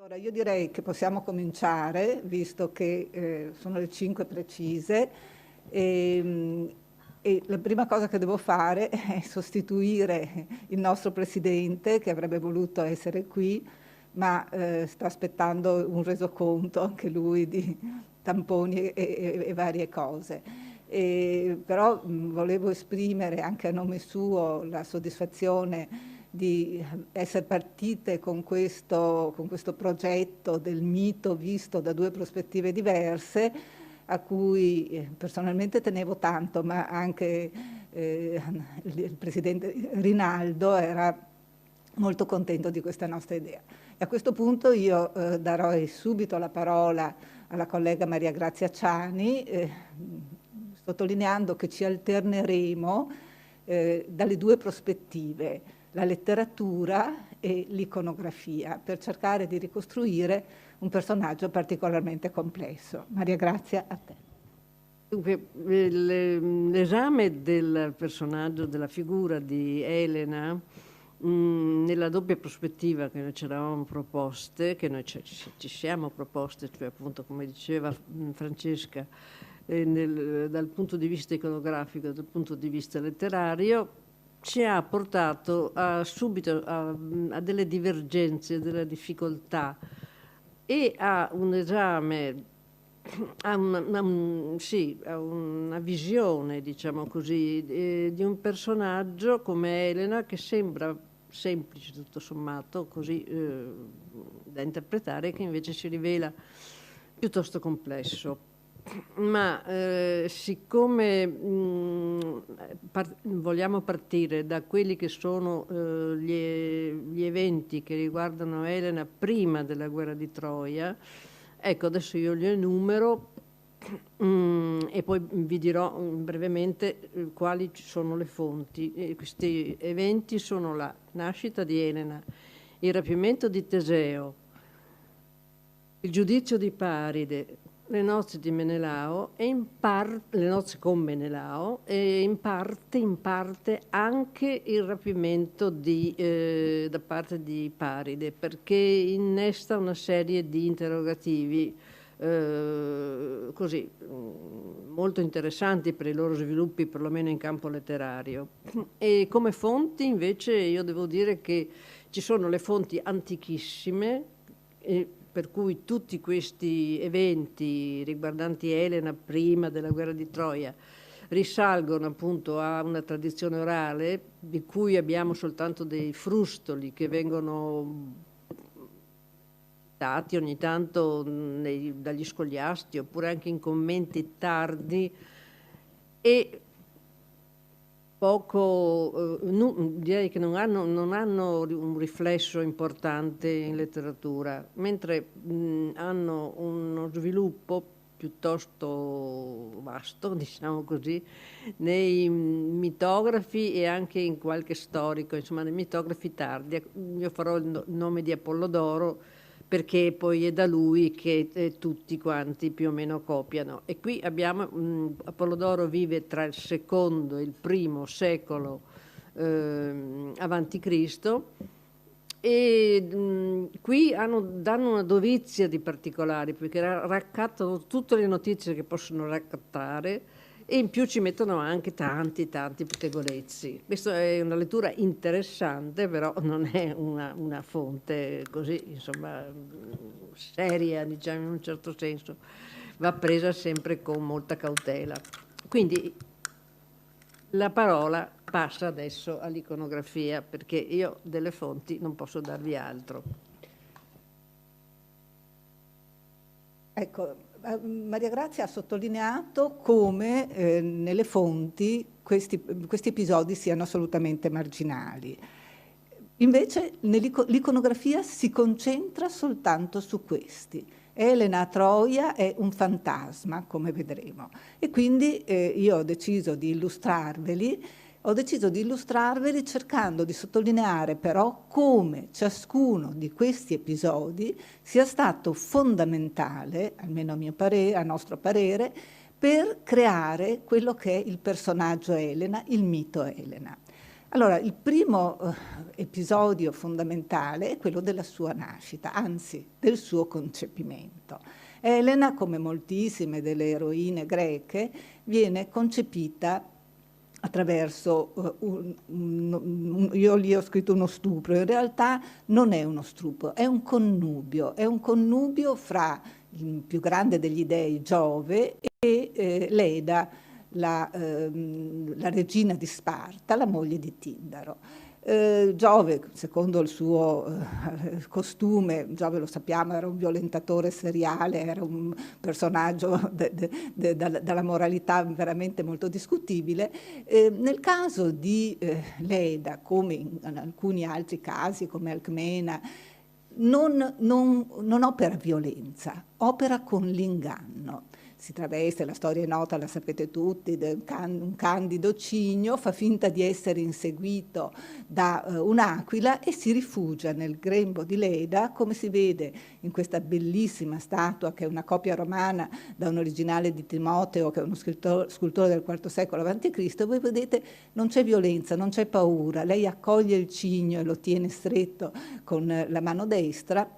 Allora, io direi che possiamo cominciare, visto che sono le 5 precise, e, e la prima cosa che devo fare è sostituire il nostro presidente, che avrebbe voluto essere qui, ma sta aspettando un resoconto anche lui di tamponi e varie cose. Però volevo esprimere anche a nome suo la soddisfazione di essere partite con questo progetto del mito visto da due prospettive diverse, a cui personalmente tenevo tanto, ma anche il presidente Rinaldo era molto contento di questa nostra idea. E a questo punto io darò subito la parola alla collega Maria Grazia Ciani, sottolineando che ci alterneremo dalle due prospettive, la letteratura e l'iconografia, per cercare di ricostruire un personaggio particolarmente complesso. Maria Grazia, a te. Dunque, l'esame del personaggio, della figura di Elena, nella doppia prospettiva che noi ci eravamo proposte, che noi ci siamo proposte, cioè appunto come diceva Francesca, dal punto di vista iconografico e dal punto di vista letterario, ci ha portato subito a delle divergenze, delle difficoltà e a un esame, a una visione, diciamo così, di un personaggio come Elena, che sembra semplice tutto sommato, così da interpretare, che invece si rivela piuttosto complesso. Ma siccome vogliamo partire da quelli che sono gli eventi che riguardano Elena prima della guerra di Troia, ecco, adesso io li enumero e poi vi dirò brevemente quali sono le fonti. Questi eventi sono la nascita di Elena, il rapimento di Teseo, il giudizio di Paride, le nozze di Menelao e le nozze con Menelao e in parte anche il rapimento da parte di Paride, perché innesta una serie di interrogativi così molto interessanti per i loro sviluppi, perlomeno in campo letterario. E come fonti invece io devo dire che ci sono le fonti antichissime, per cui tutti questi eventi riguardanti Elena prima della guerra di Troia risalgono appunto a una tradizione orale di cui abbiamo soltanto dei frustoli che vengono citati ogni tanto dagli scoliasti oppure anche in commenti tardi e direi che non hanno un riflesso importante in letteratura, mentre hanno uno sviluppo piuttosto vasto, diciamo così, nei mitografi e anche in qualche storico, insomma nei mitografi tardi. Io farò il nome di Apollodoro perché poi è da lui che tutti quanti più o meno copiano. E qui abbiamo, Apollodoro vive tra il secondo e il primo secolo avanti Cristo, e qui danno una dovizia di particolari, perché raccattano tutte le notizie che possono raccattare, e in più ci mettono anche tanti pettegolezzi. Questa è una lettura interessante, però non è una fonte così, insomma, seria, diciamo, in un certo senso. Va presa sempre con molta cautela. Quindi la parola passa adesso all'iconografia, perché io delle fonti non posso darvi altro. Ecco, Maria Grazia ha sottolineato come nelle fonti questi episodi siano assolutamente marginali. Invece l'iconografia si concentra soltanto su questi. Elena a Troia è un fantasma, come vedremo. E quindi io ho deciso di illustrarveli cercando di sottolineare però come ciascuno di questi episodi sia stato fondamentale, almeno a nostro parere, per creare quello che è il personaggio Elena, il mito Elena. Allora, il primo episodio fondamentale è quello della sua nascita, anzi del suo concepimento. Elena, come moltissime delle eroine greche, viene concepita attraverso, io lì ho scritto uno stupro, in realtà non è uno stupro, è un connubio fra il più grande degli dei, Giove, e Leda, la regina di Sparta, la moglie di Tindaro. Giove, secondo il suo costume, Giove lo sappiamo, era un violentatore seriale, era un personaggio dalla moralità veramente molto discutibile. Nel caso di Leda, come in alcuni altri casi, come Alcmena, non opera violenza, opera con l'inganno. Si traveste, la storia è nota, la sapete tutti, un candido cigno fa finta di essere inseguito da un'aquila e si rifugia nel grembo di Leda, come si vede in questa bellissima statua che è una copia romana da un originale di Timoteo, che è uno scultore del IV secolo a.C. Voi vedete, non c'è violenza, non c'è paura, lei accoglie il cigno e lo tiene stretto con la mano destra,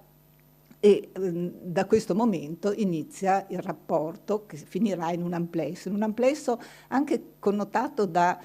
e da questo momento inizia il rapporto che finirà in un amplesso anche connotato da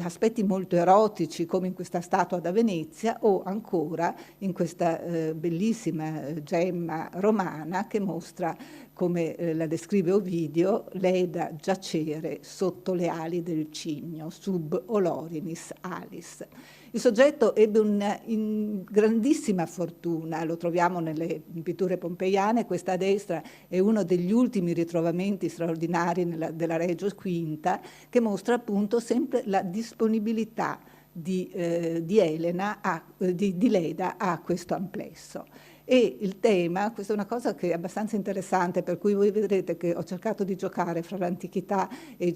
aspetti molto erotici, come in questa statua da Venezia, o ancora in questa bellissima gemma romana che mostra, come la descrive Ovidio, Leda giacere sotto le ali del cigno, sub olorinis alis. Il soggetto ebbe una grandissima fortuna, lo troviamo nelle pitture pompeiane, questa a destra è uno degli ultimi ritrovamenti straordinari della Reggio Quinta, che mostra appunto sempre la disponibilità di Elena, di Leda a questo amplesso. E il tema, questa è una cosa che è abbastanza interessante, per cui voi vedrete che ho cercato di giocare fra l'antichità e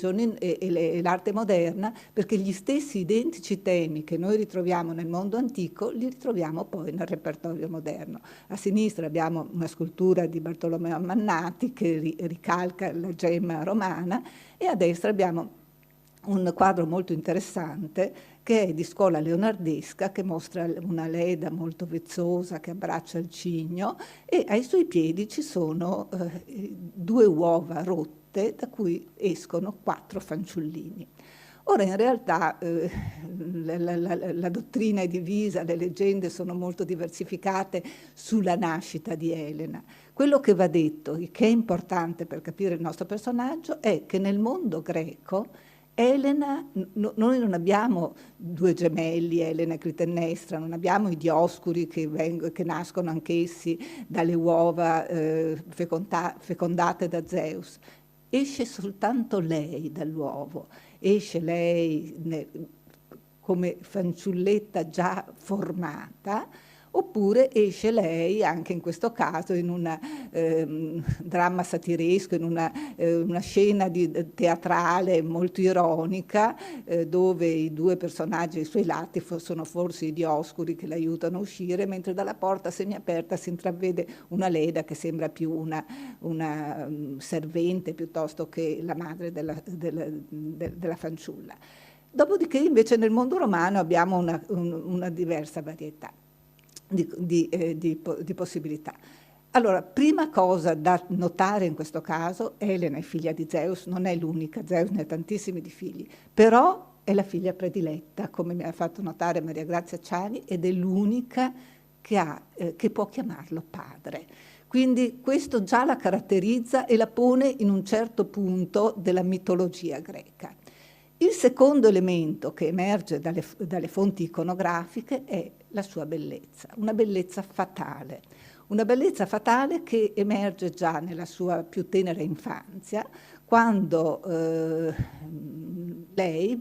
l'arte moderna, perché gli stessi identici temi che noi ritroviamo nel mondo antico li ritroviamo poi nel repertorio moderno. A sinistra abbiamo una scultura di Bartolomeo Mannati che ricalca la gemma romana, e a destra abbiamo un quadro molto interessante che è di scuola leonardesca, che mostra una Leda molto vezzosa che abbraccia il cigno, e ai suoi piedi ci sono due uova rotte da cui escono 4 fanciullini. Ora, in realtà la dottrina è divisa, le leggende sono molto diversificate sulla nascita di Elena. Quello che va detto, che è importante per capire il nostro personaggio, è che nel mondo greco Elena, noi non abbiamo 2 gemelli, Elena e Clitennestra, non abbiamo i Dioscuri che nascono anch'essi dalle uova fecondate da Zeus. Esce soltanto lei dall'uovo, esce lei come fanciulletta già formata, oppure esce lei, anche in questo caso, in un dramma satiresco, in una scena teatrale molto ironica, dove i 2 personaggi ai suoi lati sono forse i Dioscuri che l'aiutano a uscire, mentre dalla porta semiaperta si intravede una Leda che sembra più una servente piuttosto che la madre della fanciulla. Dopodiché invece nel mondo romano abbiamo una diversa varietà di possibilità. Allora, prima cosa da notare in questo caso, Elena è figlia di Zeus, non è l'unica, Zeus ne ha tantissimi di figli, però è la figlia prediletta, come mi ha fatto notare Maria Grazia Ciani, ed è l'unica che può chiamarlo padre. Quindi questo già la caratterizza e la pone in un certo punto della mitologia greca. Il secondo elemento che emerge dalle fonti iconografiche è la sua bellezza, una bellezza fatale che emerge già nella sua più tenera infanzia, quando lei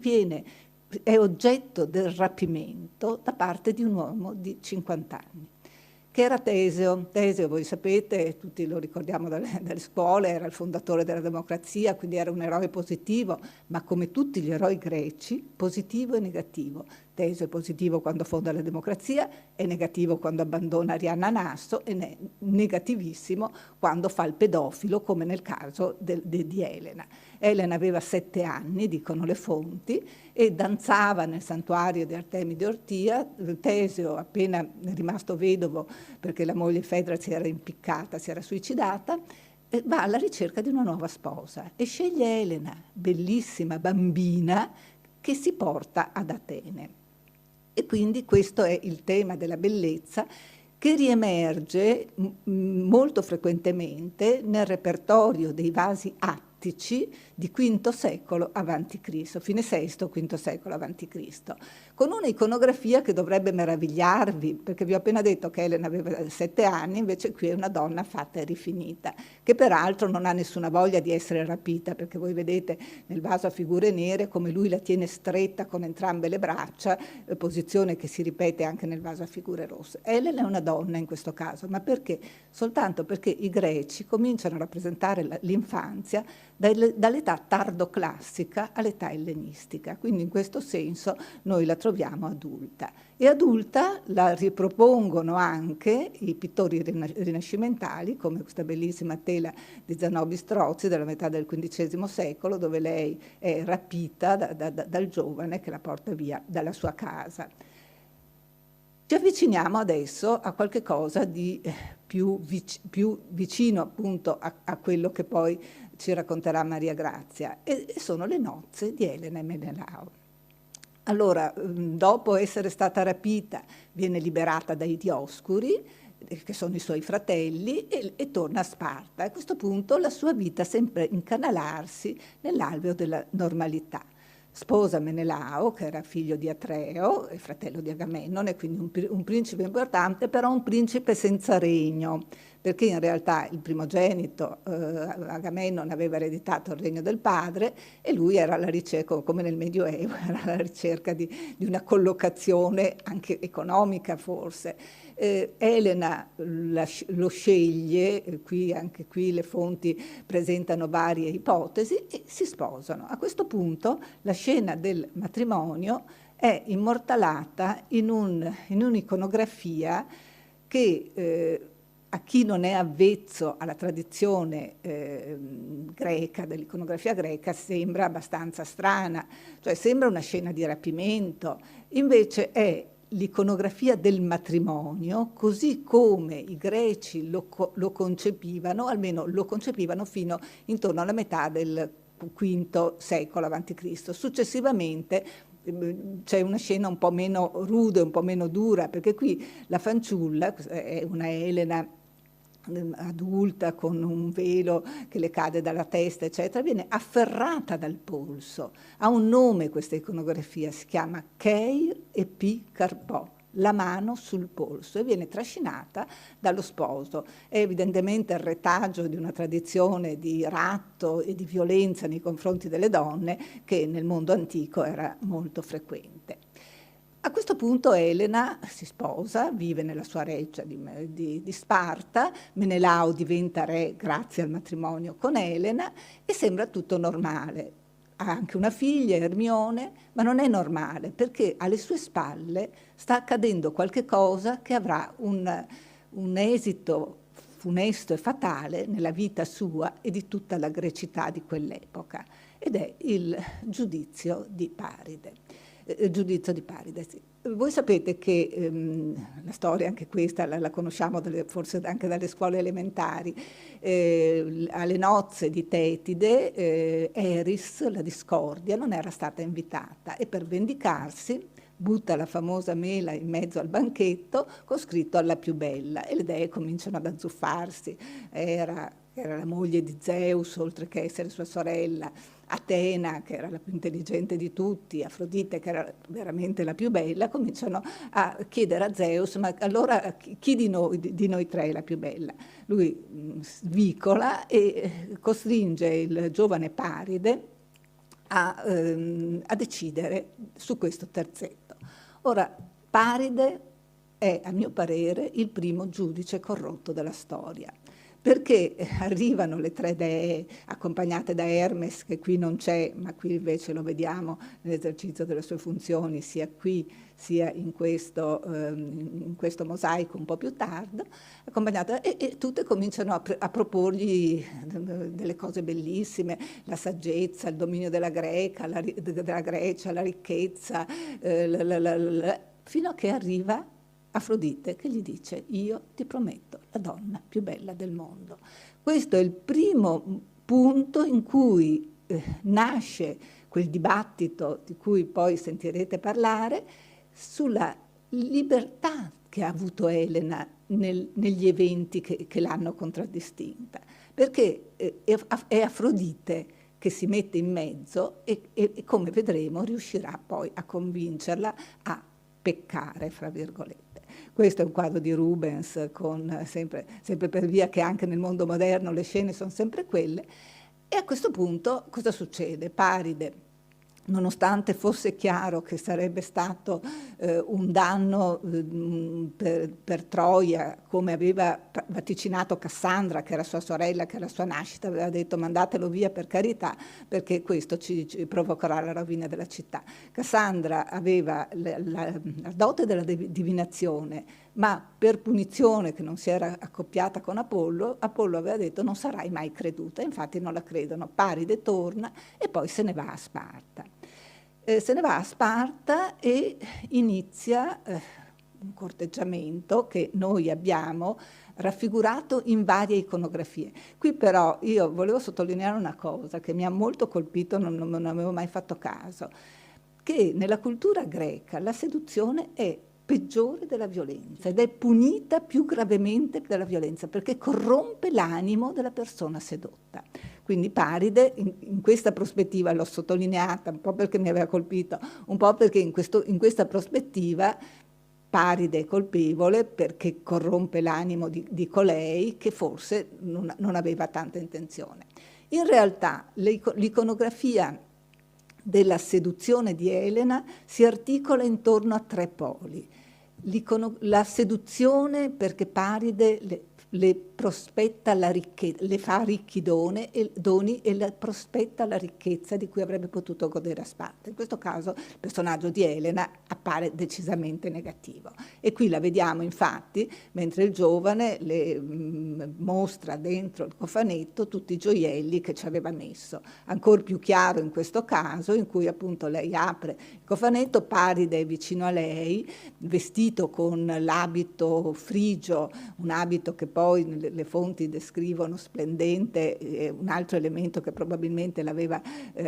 è oggetto del rapimento da parte di un uomo di 50 anni. Che era Teseo. Teseo, voi sapete, tutti lo ricordiamo dalle scuole, era il fondatore della democrazia, quindi era un eroe positivo, ma come tutti gli eroi greci, positivo e negativo. Teseo è positivo quando fonda la democrazia, è negativo quando abbandona Arianna Nasso, e è negativissimo quando fa il pedofilo, come nel caso di Elena. Elena aveva 7 anni, dicono le fonti, e danzava nel santuario di Artemide Ortia. Teseo, appena rimasto vedovo perché la moglie Fedra si era impiccata, si era suicidata, va alla ricerca di una nuova sposa e sceglie Elena, bellissima bambina, che si porta ad Atene. E quindi questo è il tema della bellezza, che riemerge molto frequentemente nel repertorio dei vasi attici di V secolo a.C., fine VI, V secolo a.C., con una iconografia che dovrebbe meravigliarvi, perché vi ho appena detto che Elena aveva 7 anni, invece qui è una donna fatta e rifinita, che peraltro non ha nessuna voglia di essere rapita, perché voi vedete nel vaso a figure nere come lui la tiene stretta con entrambe le braccia, posizione che si ripete anche nel vaso a figure rosse. Elena è una donna in questo caso, ma perché? Soltanto perché i greci cominciano a rappresentare l'infanzia dall'età tardoclassica all'età ellenistica, quindi in questo senso noi la troviamo adulta. E adulta la ripropongono anche i pittori rinascimentali, come questa bellissima tela di Zanobi Strozzi della metà del XV secolo, dove lei è rapita dal giovane che la porta via dalla sua casa. Ci avviciniamo adesso a qualche cosa di più vicino appunto a quello che poi ci racconterà Maria Grazia, e sono le nozze di Elena e Menelao. Allora, dopo essere stata rapita, viene liberata dai Dioscuri, che sono i suoi fratelli, e torna a Sparta. A questo punto la sua vita sembra incanalarsi nell'alveo della normalità. Sposa Menelao, che era figlio di Atreo e fratello di Agamennone, quindi un principe importante, però un principe senza regno, perché in realtà il primogenito Agamennone aveva ereditato il regno del padre e lui era alla ricerca, come nel Medioevo, era alla ricerca di una collocazione anche economica forse. Elena lo sceglie, anche qui le fonti presentano varie ipotesi, e si sposano. A questo punto la scena del matrimonio è immortalata in un'iconografia che a chi non è avvezzo alla tradizione greca, dell'iconografia greca, sembra abbastanza strana, cioè sembra una scena di rapimento, invece è l'iconografia del matrimonio, così come i greci lo concepivano, almeno lo concepivano fino intorno alla metà del V secolo a.C. Successivamente c'è una scena un po' meno rude, un po' meno dura, perché qui la fanciulla è una Elena adulta con un velo che le cade dalla testa, eccetera, viene afferrata dal polso. Ha un nome questa iconografia, si chiama Keir Epi Carpò, la mano sul polso, e viene trascinata dallo sposo. È evidentemente il retaggio di una tradizione di ratto e di violenza nei confronti delle donne che nel mondo antico era molto frequente. A questo punto Elena si sposa, vive nella sua reggia di Sparta, Menelao diventa re grazie al matrimonio con Elena e sembra tutto normale. Ha anche una figlia, Ermione, ma non è normale perché alle sue spalle sta accadendo qualche cosa che avrà un esito funesto e fatale nella vita sua e di tutta la grecità di quell'epoca, ed è il giudizio di Paride. Sì. Voi sapete che la storia, anche questa la conosciamo forse anche dalle scuole elementari, alle nozze di Tetide Eris, la discordia, non era stata invitata e per vendicarsi butta la famosa mela in mezzo al banchetto con scritto alla più bella, e le dee cominciano ad azzuffarsi. Era la moglie di Zeus, oltre che essere sua sorella, Atena, che era la più intelligente di tutti, Afrodite, che era veramente la più bella, cominciano a chiedere a Zeus: ma allora chi di noi tre è la più bella? Lui svicola e costringe il giovane Paride a decidere su questo terzetto. Ora, Paride è, a mio parere, il primo giudice corrotto della storia, perché arrivano le tre dee accompagnate da Hermes, che qui non c'è, ma qui invece lo vediamo nell'esercizio delle sue funzioni, sia qui sia in questo mosaico un po' più tardi, accompagnate, e tutte cominciano a proporgli delle cose bellissime, la saggezza, il dominio della Grecia, la ricchezza, fino a che arriva Afrodite, che gli dice: io ti prometto la donna più bella del mondo. Questo è il primo punto in cui nasce quel dibattito di cui poi sentirete parlare sulla libertà che ha avuto Elena negli eventi che l'hanno contraddistinta, perché è Afrodite che si mette in mezzo e come vedremo riuscirà poi a convincerla a peccare, fra virgolette. Questo è un quadro di Rubens, sempre per via che anche nel mondo moderno le scene sono sempre quelle. E a questo punto cosa succede? Paride, nonostante fosse chiaro che sarebbe stato un danno per Troia, come aveva vaticinato Cassandra, che era sua sorella, che alla sua nascita aveva detto: mandatelo via per carità, perché questo ci provocherà la rovina della città. Cassandra aveva la dote della divinazione, ma per punizione che non si era accoppiata con Apollo, Apollo aveva detto: non sarai mai creduta. Infatti non la credono. Paride torna e poi se ne va a Sparta. Se ne va a Sparta e inizia un corteggiamento che noi abbiamo raffigurato in varie iconografie. Qui però io volevo sottolineare una cosa che mi ha molto colpito, non avevo mai fatto caso, che nella cultura greca la seduzione è peggiore della violenza ed è punita più gravemente della violenza, perché corrompe l'animo della persona sedotta. Quindi Paride in questa prospettiva, l'ho sottolineata un po' perché mi aveva colpito, un po' perché in questa prospettiva Paride è colpevole perché corrompe l'animo di colei che forse non aveva tanta intenzione. In realtà l'iconografia della seduzione di Elena si articola intorno a tre poli. La seduzione perché Paride le prospetta la ricchezza, le fa ricchi doni e le prospetta la ricchezza di cui avrebbe potuto godere a Sparta. In questo caso il personaggio di Elena appare decisamente negativo. E qui la vediamo infatti, mentre il giovane le mostra dentro il cofanetto tutti i gioielli che ci aveva messo. Ancora più chiaro in questo caso, in cui appunto lei apre il cofanetto, Paride è vicino a lei, vestito con l'abito frigio, un abito che poi le fonti descrivono splendente, un altro elemento che probabilmente l'aveva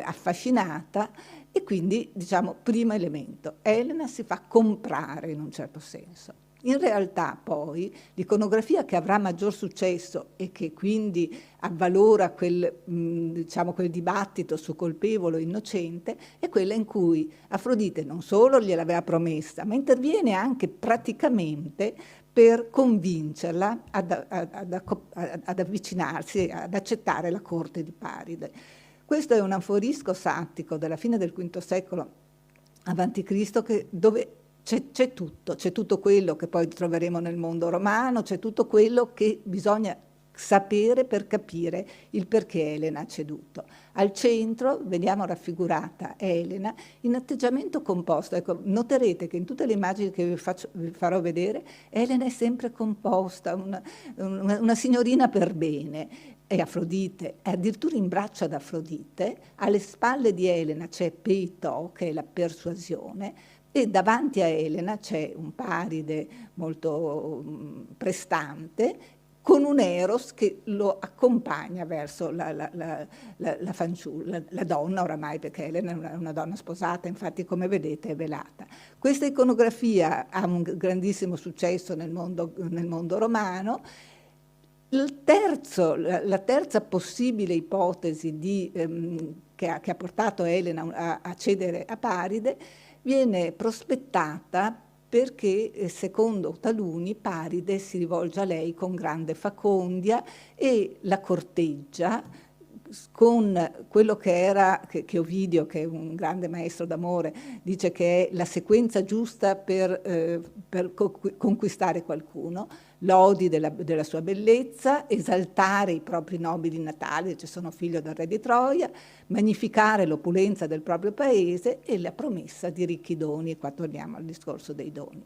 affascinata, e quindi diciamo primo elemento, Elena si fa comprare in un certo senso. In realtà poi l'iconografia che avrà maggior successo e che quindi avvalora quel dibattito su colpevole o innocente è quella in cui Afrodite non solo gliel'aveva promessa, ma interviene anche praticamente per convincerla ad avvicinarsi, ad accettare la corte di Paride. Questo è un aforisco sattico della fine del V secolo a.C. dove c'è tutto quello che poi troveremo nel mondo romano, c'è tutto quello che bisogna sapere per capire il perché Elena ha ceduto. Al centro vediamo raffigurata Elena in atteggiamento composto. Ecco, noterete che in tutte le immagini che vi farò vedere, Elena è sempre composta, una signorina per bene. È Afrodite, è addirittura in braccio ad Afrodite, alle spalle di Elena c'è Peitò, che è la persuasione, e davanti a Elena c'è un Paride molto prestante, con un Eros che lo accompagna verso la fanciulla, la donna oramai, perché Elena è una donna sposata, infatti come vedete è velata. Questa iconografia ha un grandissimo successo nel mondo romano. La terza possibile ipotesi che ha portato Elena a cedere a Paride viene prospettata perché, secondo taluni, Paride si rivolge a lei con grande facondia e la corteggia con quello che Ovidio, che è un grande maestro d'amore, dice che è la sequenza giusta per conquistare qualcuno. lodi della sua bellezza, esaltare i propri nobili natali, cioè sono figlio del re di Troia, magnificare l'opulenza del proprio paese e la promessa di ricchi doni. E qua torniamo al discorso dei doni.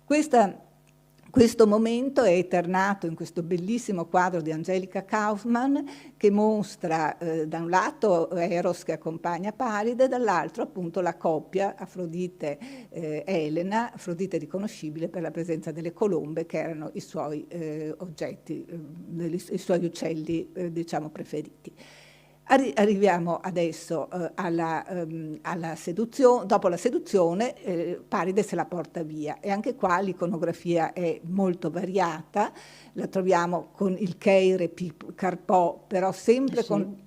Questo momento è eternato in questo bellissimo quadro di Angelica Kaufmann, che mostra da un lato Eros che accompagna Paride, dall'altro appunto la coppia Afrodite-Elena, Afrodite riconoscibile per la presenza delle colombe che erano i suoi oggetti, i suoi uccelli diciamo preferiti. Arriviamo adesso alla seduzione. Dopo la seduzione Paride se la porta via, e anche qua l'iconografia è molto variata, la troviamo con il Cheire Carpò, però sempre sì.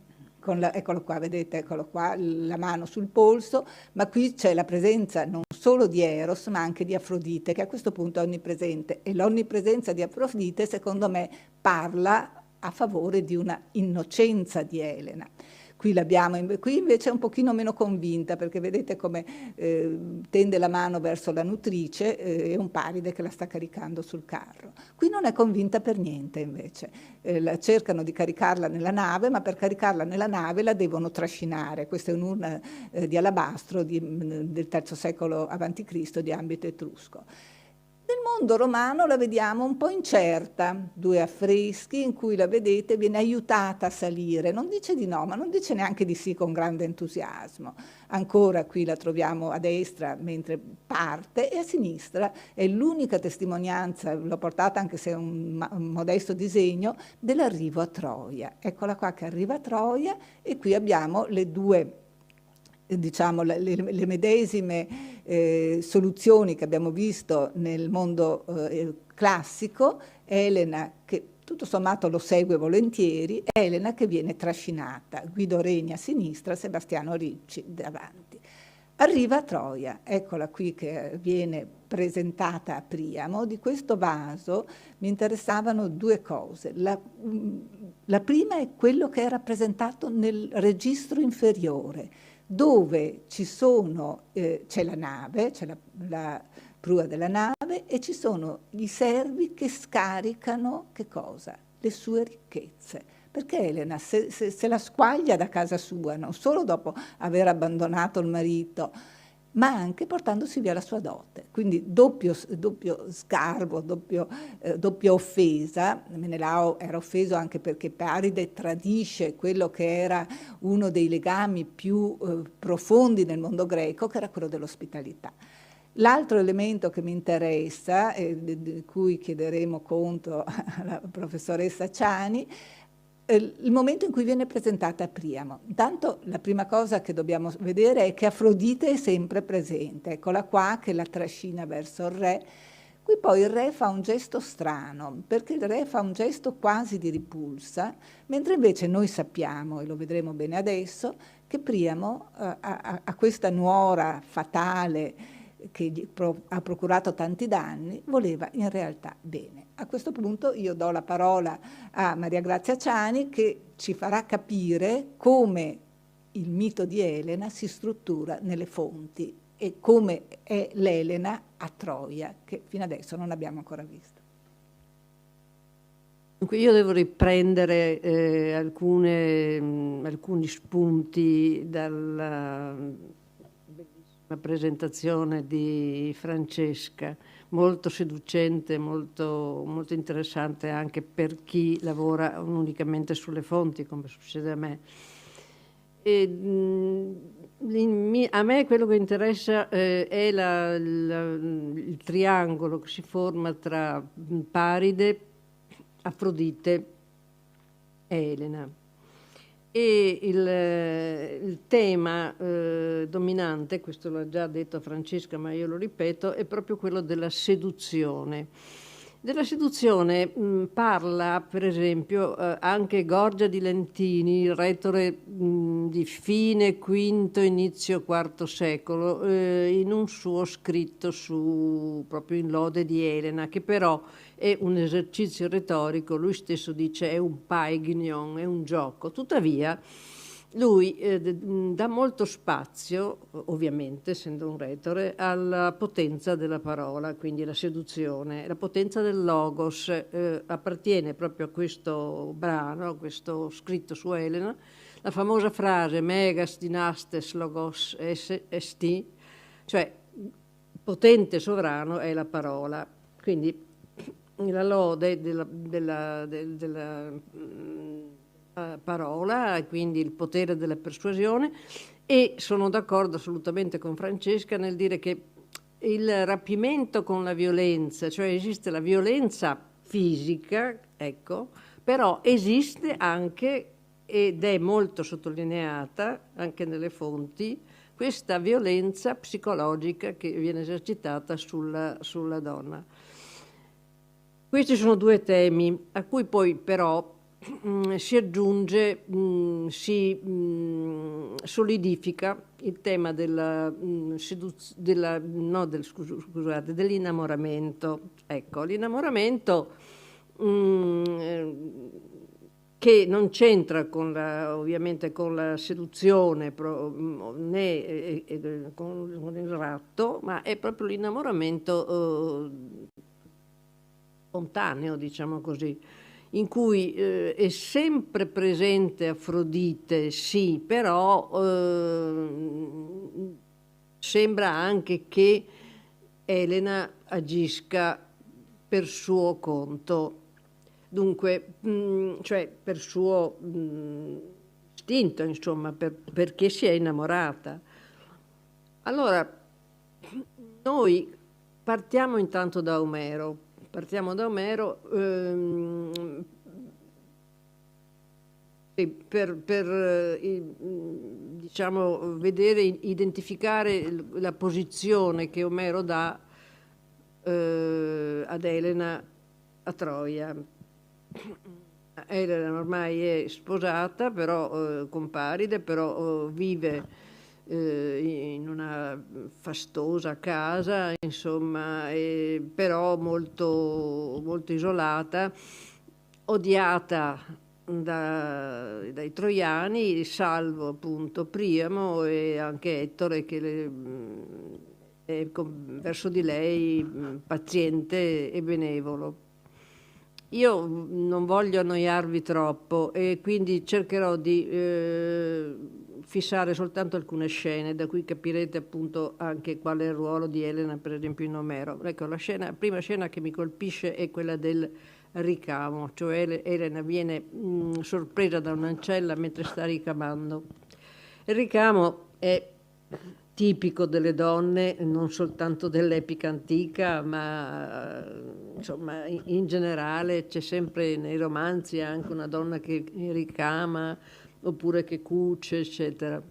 Eccolo qua, vedete, eccolo qua, la mano sul polso, ma qui c'è la presenza non solo di Eros ma anche di Afrodite, che a questo punto è onnipresente, e l'onnipresenza di Afrodite secondo me parla a favore di una innocenza di Elena. Qui l'abbiamo, qui invece è un pochino meno convinta, perché vedete come tende la mano verso la nutrice e un Paride che la sta caricando sul carro. Qui non è convinta per niente invece, cercano di caricarla nella nave, ma per caricarla nella nave la devono trascinare. Questo è un urna di alabastro del III secolo a.C. di ambito etrusco. Nel mondo romano la vediamo un po' incerta, 2 affreschi in cui la vedete viene aiutata a salire, non dice di no, ma non dice neanche di sì con grande entusiasmo. Ancora qui la troviamo a destra mentre parte, e a sinistra è l'unica testimonianza, l'ho portata anche se è un modesto disegno, dell'arrivo a Troia. Eccola qua che arriva a Troia, e qui abbiamo le due, diciamo, le medesime soluzioni che abbiamo visto nel mondo classico. Elena che tutto sommato lo segue volentieri, Elena che viene trascinata, Guido Reni a sinistra, Sebastiano Ricci davanti. Arriva a Troia, eccola qui che viene presentata a Priamo. Di questo vaso mi interessavano 2 cose. La prima è quello che è rappresentato nel registro inferiore, dove ci sono, c'è la nave, c'è la prua della nave, e ci sono i servi che scaricano che cosa? Le sue ricchezze. Perché Elena se la squaglia da casa sua, non solo dopo aver abbandonato il marito, ma anche portandosi via la sua dote. Quindi doppio sgarbo, doppia offesa. Menelao era offeso anche perché Paride tradisce quello che era uno dei legami più profondi nel mondo greco, che era quello dell'ospitalità. L'altro elemento che mi interessa, e di cui chiederemo conto alla professoressa Ciani, il momento in cui viene presentata a Priamo. Intanto la prima cosa che dobbiamo vedere è che Afrodite è sempre presente. Eccola qua che la trascina verso il re. Qui poi il re fa un gesto strano, perché il re fa un gesto quasi di ripulsa, mentre invece noi sappiamo, e lo vedremo bene adesso, che Priamo a questa nuora fatale che gli ha procurato tanti danni, voleva in realtà bene. A questo punto io do la parola a Maria Grazia Ciani, che ci farà capire come il mito di Elena si struttura nelle fonti e come è l'Elena a Troia, che fino adesso non abbiamo ancora visto. Dunque io devo riprendere alcuni spunti dalla bellissima presentazione di Francesca, molto seducente, molto interessante anche per chi lavora unicamente sulle fonti, come succede a me. A me quello che interessa è il triangolo che si forma tra Paride, Afrodite e Elena. E il tema dominante, questo l'ha già detto Francesca ma io lo ripeto, è proprio quello della seduzione. Della seduzione parla per esempio anche Gorgia di Lentini, retore di fine V, inizio IV secolo, in un suo scritto proprio in lode di Elena, che però è un esercizio retorico. Lui stesso dice è un paignon, è un gioco. Tuttavia lui dà molto spazio, ovviamente, essendo un retore, alla potenza della parola, quindi la seduzione, la potenza del logos. Appartiene proprio a questo brano, a questo scritto su Elena, la famosa frase megas dinastes logos est, cioè potente sovrano è la parola. Quindi la lode della parola, e quindi il potere della persuasione, e sono d'accordo assolutamente con Francesca nel dire che il rapimento con la violenza, cioè esiste la violenza fisica, ecco, però esiste anche, ed è molto sottolineata anche nelle fonti, questa violenza psicologica che viene esercitata sulla donna. Questi sono due temi a cui poi però si aggiunge, si solidifica il tema dell'innamoramento. Ecco, l'innamoramento che non c'entra ovviamente con la seduzione né con il ratto, ma è proprio l'innamoramento spontaneo, diciamo così, in cui è sempre presente Afrodite, sì, però sembra anche che Elena agisca per suo conto, dunque, cioè per suo istinto, insomma, perché si è innamorata. Allora, noi partiamo intanto da Omero. Per diciamo, vedere, identificare la posizione che Omero dà ad Elena a Troia. Elena ormai è sposata, però con Paride, però vive in una fastosa casa, insomma, però molto, molto isolata, odiata dai troiani, salvo appunto Priamo e anche Ettore che è verso di lei paziente e benevolo. Io non voglio annoiarvi troppo e quindi cercherò di fissare soltanto alcune scene, da cui capirete appunto anche qual è il ruolo di Elena, per esempio in Omero. Ecco, la prima scena che mi colpisce è quella del ricamo, cioè Elena viene sorpresa da un'ancella mentre sta ricamando. Il ricamo è tipico delle donne, non soltanto dell'epica antica, ma insomma in generale c'è sempre nei romanzi anche una donna che ricama oppure che cuce, eccetera.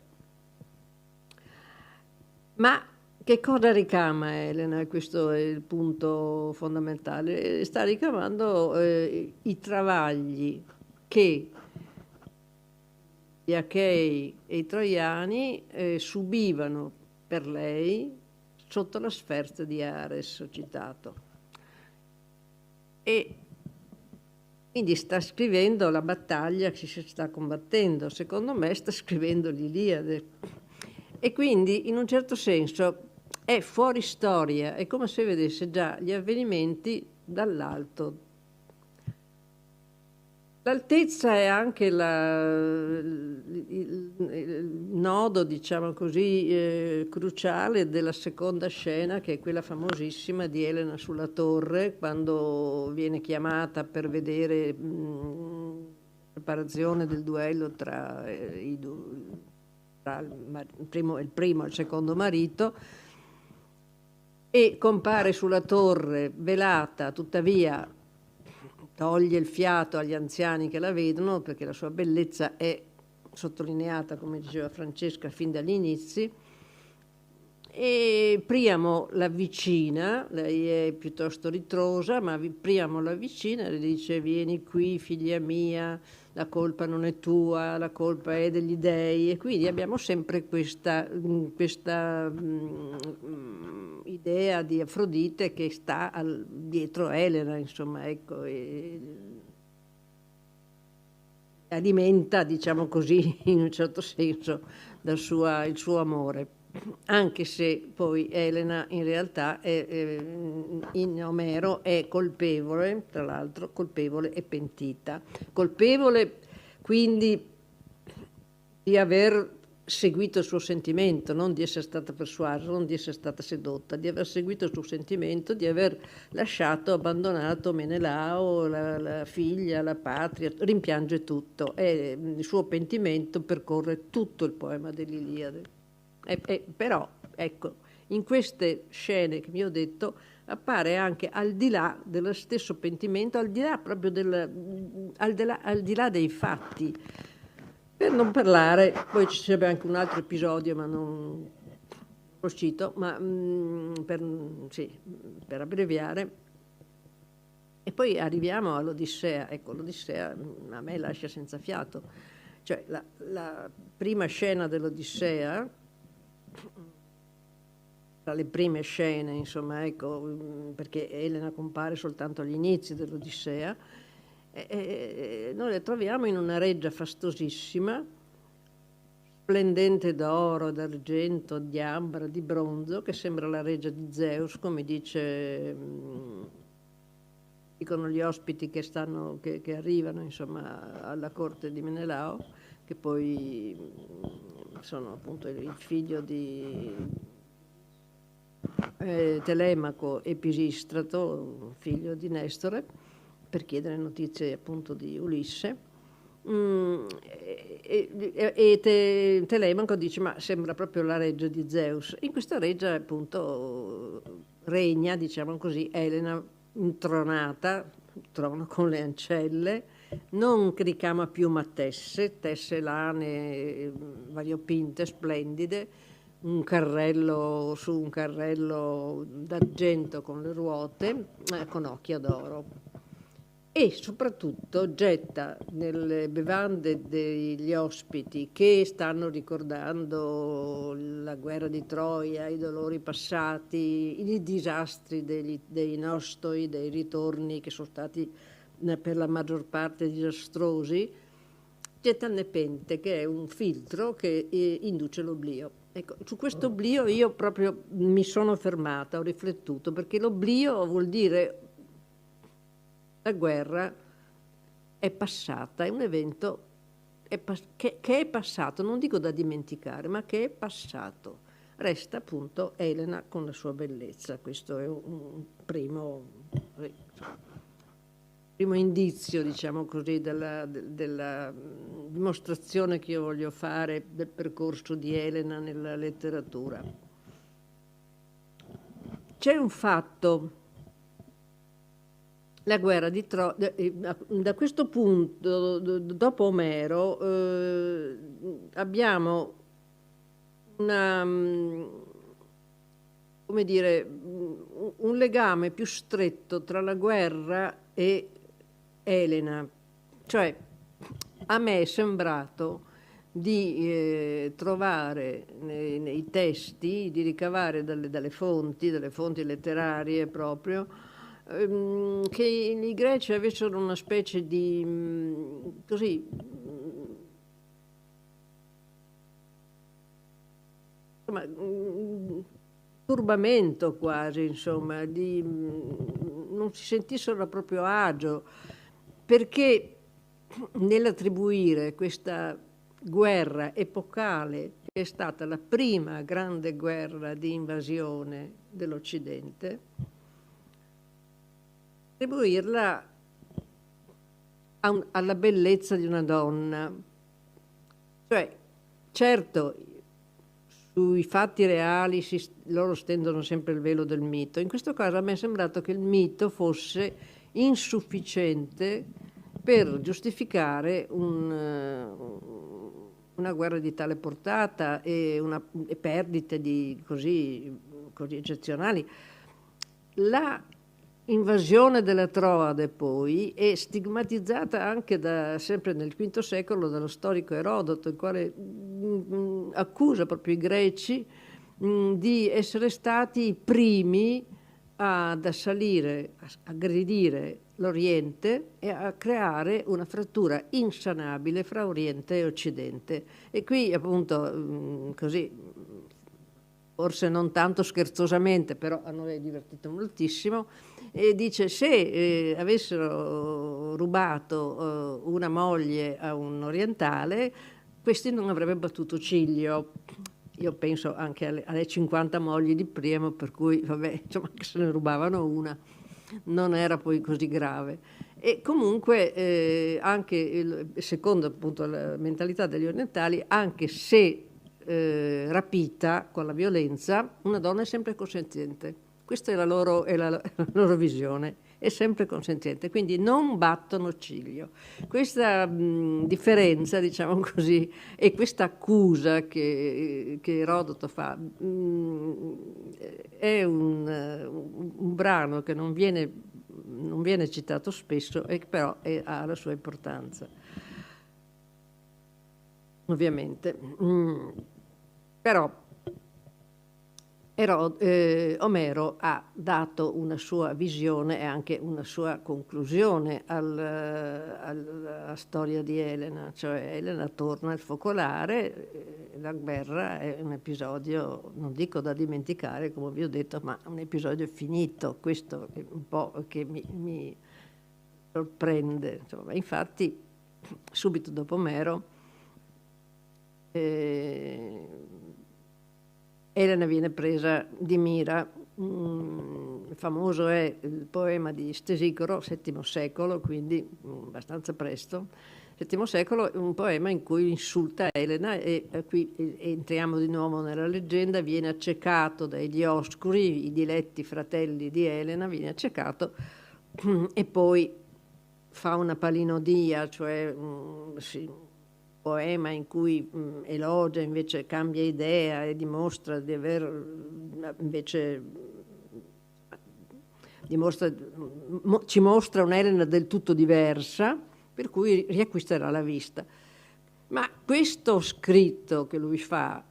Ma che cosa ricama Elena? Questo è il punto fondamentale. Sta ricamando i travagli che gli Achei e i Troiani subivano per lei sotto la sferza di Ares, ho citato. E quindi sta scrivendo la battaglia che si sta combattendo. Secondo me sta scrivendo l'Iliade. E quindi, in un certo senso, è fuori storia. È come se vedesse già gli avvenimenti dall'alto. L'altezza è anche il nodo, diciamo così, cruciale della seconda scena, che è quella famosissima di Elena sulla torre, quando viene chiamata per vedere la preparazione del duello tra il primo e il secondo marito, e compare sulla torre velata, tuttavia toglie il fiato agli anziani che la vedono, perché la sua bellezza è sottolineata, come diceva Francesca, fin dagli inizi. E Priamo l'avvicina, lei è piuttosto ritrosa, ma Priamo l'avvicina e le dice: vieni qui, figlia mia, la colpa non è tua, la colpa è degli dei. E quindi abbiamo sempre questa idea di Afrodite che sta dietro Elena, insomma, ecco. alimenta, diciamo così, in un certo senso, il suo amore. Anche se poi Elena in realtà in Omero è colpevole, tra l'altro colpevole e pentita. Colpevole quindi di aver seguito il suo sentimento, non di essere stata persuasa, non di essere stata sedotta, di aver seguito il suo sentimento, di aver lasciato, abbandonato Menelao, la figlia, la patria, rimpiange tutto e il suo pentimento percorre tutto il poema dell'Iliade. Però, ecco, in queste scene che vi ho detto appare anche al di là dello stesso pentimento, al di là proprio al di là dei fatti. Per non parlare, poi ci sarebbe anche un altro episodio, ma non lo cito, ma per abbreviare. E poi arriviamo all'Odissea. Ecco, l'Odissea a me lascia senza fiato. Cioè, la prima scena dell'Odissea, tra le prime scene, insomma, ecco, perché Elena compare soltanto agli inizi dell'Odissea, noi le troviamo in una reggia fastosissima, splendente d'oro, d'argento, di ambra, di bronzo, che sembra la reggia di Zeus, come dicono gli ospiti che arrivano, insomma, alla corte di Menelao, che poi sono appunto il figlio di Telemaco e Pisistrato, figlio di Nestore, per chiedere notizie appunto di Ulisse. Telemaco dice: ma sembra proprio la reggia di Zeus. In questa reggia appunto regna, diciamo così, Elena intronata, trono con le ancelle, non ricama più ma tesse lane variopinte, splendide, un carrello d'argento con le ruote, con occhia d'oro. E soprattutto getta nelle bevande degli ospiti che stanno ricordando la guerra di Troia, i dolori passati, i disastri dei nostoi, dei ritorni che sono stati per la maggior parte disastrosi, getta il nepente, che è un filtro che induce l'oblio. Ecco, su questo oblio io proprio mi sono fermata, ho riflettuto, perché l'oblio vuol dire la guerra è passata, è un evento che è passato, non dico da dimenticare, ma che è passato. Resta appunto Elena con la sua bellezza. Questo è un primo indizio, diciamo così, della dimostrazione che io voglio fare del percorso di Elena nella letteratura. C'è un fatto. La guerra di Troia, da questo punto, dopo Omero, abbiamo come dire, un legame più stretto tra la guerra e Elena. Cioè, a me è sembrato di trovare nei testi, di ricavare dalle fonti letterarie proprio, che i greci avessero una specie di così insomma, turbamento quasi, insomma, non si sentissero a proprio agio, perché nell'attribuire questa guerra epocale, che è stata la prima grande guerra di invasione dell'Occidente, attribuirla alla bellezza di una donna. Cioè, certo, sui fatti reali loro stendono sempre il velo del mito. In questo caso a me è sembrato che il mito fosse insufficiente per giustificare una guerra di tale portata e perdite così eccezionali. La invasione della Troade poi è stigmatizzata anche sempre nel V secolo dallo storico Erodoto, il quale accusa proprio i greci di essere stati i primi ad assalire, aggredire l'Oriente e a creare una frattura insanabile fra Oriente e Occidente. E qui appunto così, forse non tanto scherzosamente, però a noi è divertito moltissimo, e dice se avessero rubato una moglie a un orientale, questi non avrebbe battuto ciglio. Io penso anche alle 50 mogli di Priamo, per cui vabbè, insomma, che se ne rubavano una non era poi così grave. E comunque anche secondo appunto la mentalità degli orientali, anche se rapita con la violenza, una donna è sempre consenziente. Questa è la loro visione, è sempre consenziente, quindi non battono ciglio. Questa differenza, diciamo così, e questa accusa che Erodoto fa, è un brano che non viene citato spesso e che però ha la sua importanza, ovviamente. Però Omero ha dato una sua visione e anche una sua conclusione alla storia di Elena, cioè Elena torna al focolare, la guerra è un episodio, non dico da dimenticare, come vi ho detto, ma un episodio finito. Questo è un po' che mi sorprende. Insomma, infatti, subito dopo Omero, Elena viene presa di mira. Famoso è il poema di Stesicoro, VII secolo, quindi abbastanza presto. VII secolo è un poema in cui insulta Elena e qui entriamo di nuovo nella leggenda. Viene accecato dai Dioscuri, i diletti fratelli di Elena, viene accecato e poi fa una palinodia, cioè poema in cui elogia, invece cambia idea e dimostra di aver invece ci mostra un'Elena del tutto diversa, per cui riacquisterà la vista. Ma questo scritto che lui fa,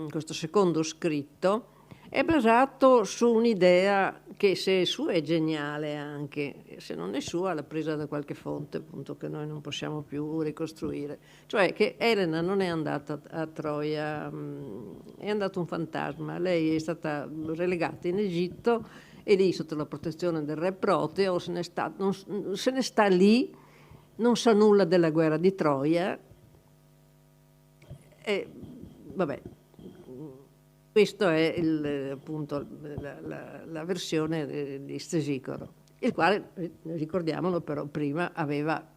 questo secondo scritto, è basato su un'idea che, se è sua, è geniale anche, se non è sua l'ha presa da qualche fonte, appunto, che noi non possiamo più ricostruire. Cioè che Elena non è andata a Troia, è andato un fantasma. Lei è stata relegata in Egitto e lì, sotto la protezione del re Proteo, se ne sta lì, non sa nulla della guerra di Troia e vabbè. Questa è appunto la versione di Stesicoro, il quale, ricordiamolo, però prima aveva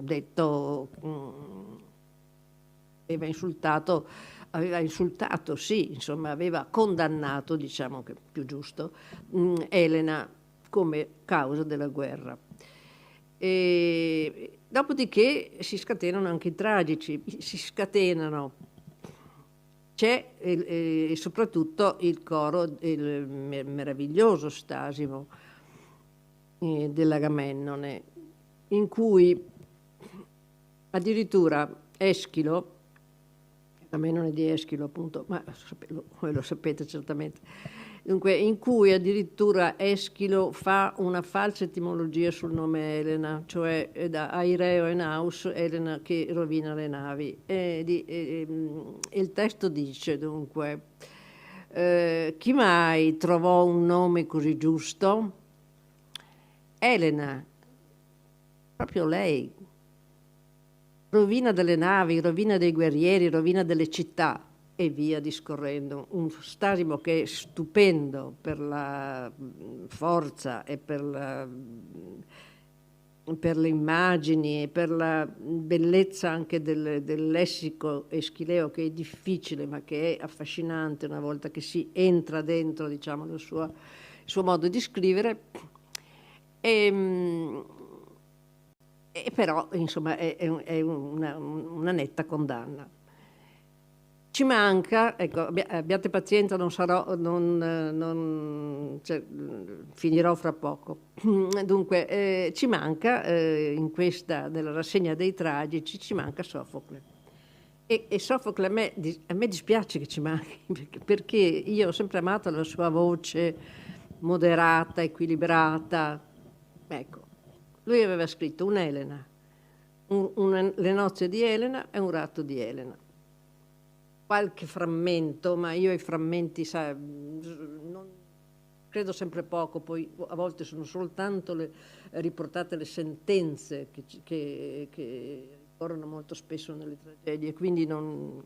detto, aveva insultato, sì, insomma, aveva condannato, diciamo che è più giusto, Elena come causa della guerra. E dopodiché si scatenano anche i tragici, c'è soprattutto il coro, il meraviglioso Stasimo dell'Agamennone, in cui addirittura Eschilo, Agamennone di Eschilo appunto, ma voi lo sapete certamente, dunque, in cui addirittura Eschilo fa una falsa etimologia sul nome Elena, cioè da Aireo e Naus, Elena che rovina le navi. Il testo dice dunque, chi mai trovò un nome così giusto? Elena, proprio lei, rovina delle navi, rovina dei guerrieri, rovina delle città, e via discorrendo. Un Stasimo che è stupendo per la forza e per le immagini e per la bellezza anche del lessico eschileo, che è difficile ma che è affascinante una volta che si entra dentro, diciamo, il suo modo di scrivere. E però insomma è una netta condanna. Ci manca, ecco, abbiate pazienza, cioè, finirò fra poco. Dunque, ci manca in questa, nella rassegna dei tragici, ci manca Sofocle. E Sofocle a me dispiace che ci manchi, perché io ho sempre amato la sua voce moderata, equilibrata, Ecco, lui aveva scritto un'Elena, le nozze di Elena e un ratto di Elena. Qualche frammento, ma io i frammenti, sai, non credo sempre poco, poi a volte sono soltanto riportate le sentenze che ricorrono molto spesso nelle tragedie, quindi non...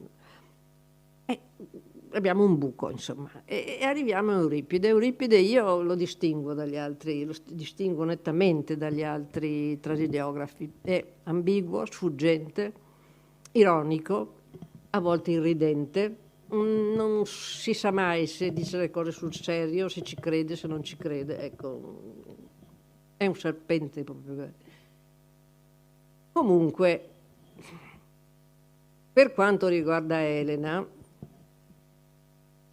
abbiamo un buco, insomma, e arriviamo a Euripide. Euripide io lo distingo dagli altri, lo distingo nettamente dagli altri tragediografi. È ambiguo, sfuggente, ironico, a volte irridente, non si sa mai se dice le cose sul serio, se ci crede, se non ci crede, ecco, è un serpente proprio. Comunque, per quanto riguarda Elena,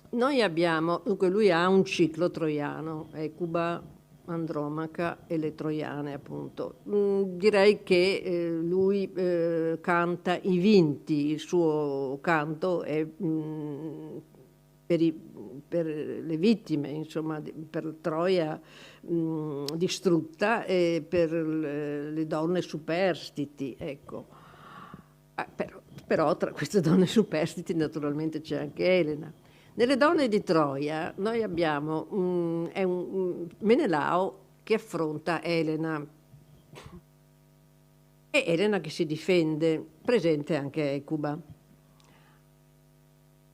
noi abbiamo, dunque lui ha un ciclo troiano, Ecuba, Andromaca e le troiane, appunto. Direi che lui canta i vinti, il suo canto è per le vittime, insomma, per Troia distrutta e per le donne superstiti, ecco. Però tra queste donne superstiti naturalmente c'è anche Elena. Nelle donne di Troia noi abbiamo Menelao che affronta Elena e Elena che si difende, presente anche Ecuba.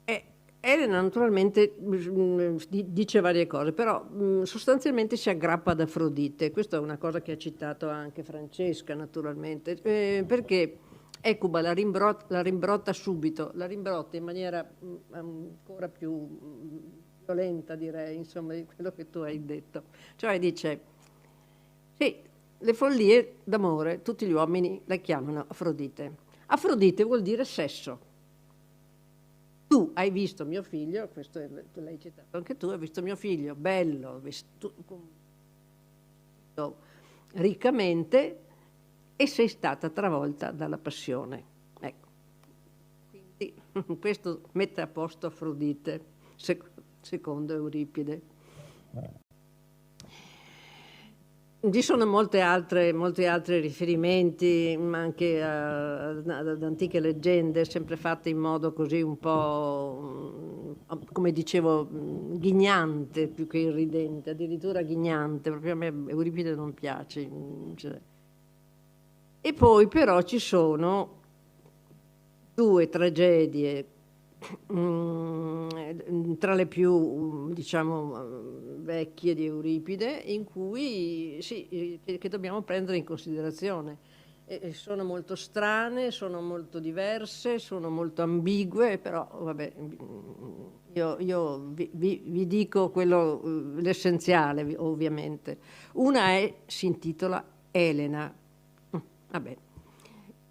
E Elena naturalmente dice varie cose, però sostanzialmente si aggrappa ad Afrodite. Questa è una cosa che ha citato anche Francesca naturalmente, perché Ecuba la rimbrotta subito, la rimbrotta in maniera ancora più violenta, direi, insomma, di quello che tu hai detto. Cioè dice, sì, le follie d'amore, tutti gli uomini la chiamano Afrodite. Afrodite vuol dire sesso. Tu hai visto mio figlio, questo l'hai citato anche tu, hai visto mio figlio bello, vestito riccamente, e sei stata travolta dalla passione. Ecco. Quindi questo mette a posto Afrodite, secondo Euripide. Ci sono molti altri riferimenti, ma anche ad antiche leggende, sempre fatte in modo così un po', come dicevo, ghignante più che irridente, addirittura ghignante, proprio a me Euripide non piace. Cioè. E poi però ci sono due tragedie tra le più, diciamo, vecchie di Euripide, in cui sì, che dobbiamo prendere in considerazione. Sono molto strane, sono molto diverse, sono molto ambigue, però vabbè, io vi dico quello, l'essenziale, ovviamente. Una si intitola Elena. Vabbè.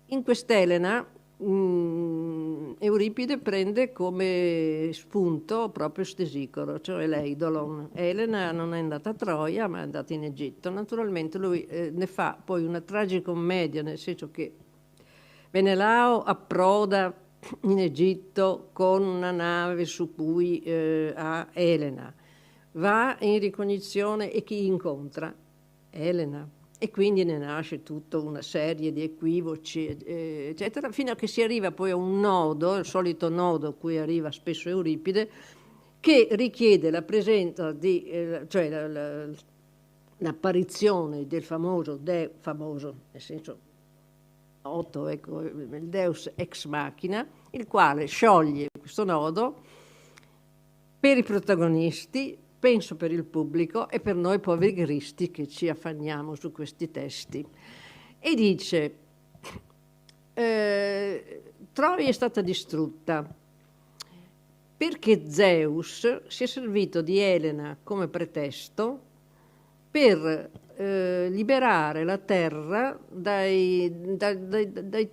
In quest'Elena Euripide prende come spunto proprio Stesicoro, cioè l'Eidolon. Elena non è andata a Troia, ma è andata in Egitto. Naturalmente lui ne fa poi una tragicommedia, nel senso che Menelao approda in Egitto con una nave su cui ha Elena. Va in ricognizione e chi incontra? Elena. E quindi ne nasce tutta una serie di equivoci, eccetera, fino a che si arriva poi a un nodo, il solito nodo a cui arriva spesso Euripide, che richiede la presenza cioè l'apparizione del famoso nel senso noto, ecco, il Deus ex machina, il quale scioglie questo nodo per i protagonisti, penso per il pubblico e per noi poveri cristi che ci affanniamo su questi testi. E dice, Troia è stata distrutta perché Zeus si è servito di Elena come pretesto per liberare la terra dai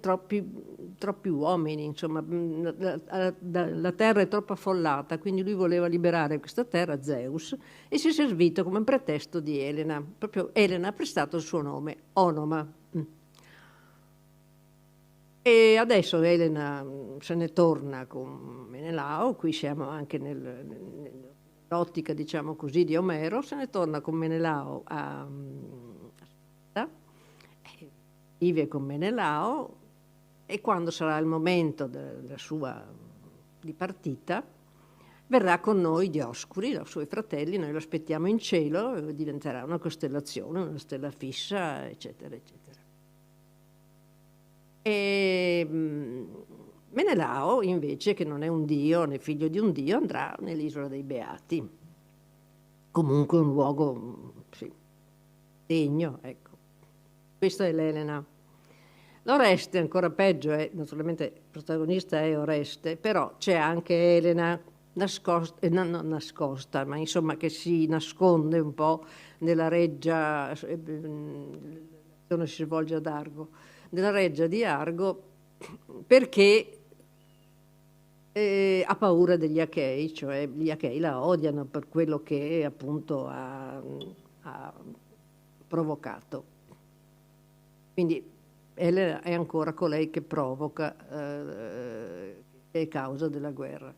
troppi uomini, insomma, la terra è troppo affollata, quindi lui voleva liberare questa terra, Zeus, e si è servito come pretesto di Elena. Proprio Elena ha prestato il suo nome, Onoma. E adesso Elena se ne torna con Menelao, qui siamo anche nell'ottica, diciamo così, di Omero, se ne torna con Menelao a vive con Menelao, e quando sarà il momento della sua di partita verrà con noi Dioscuri, i suoi fratelli, noi lo aspettiamo in cielo, diventerà una costellazione, una stella fissa, eccetera, eccetera. E Menelao, invece, che non è un dio né figlio di un dio, andrà nell'isola dei Beati, comunque un luogo, sì, degno, ecco. Questa è l'Elena. L'Oreste ancora peggio, naturalmente il protagonista è Oreste, però c'è anche Elena nascosta, non nascosta, ma insomma che si nasconde un po' nella reggia, l'azione si svolge ad Argo, nella reggia di Argo, perché ha paura degli Achei, cioè gli Achei la odiano per quello che appunto ha provocato. Quindi Elena è ancora colei che provoca, è causa della guerra.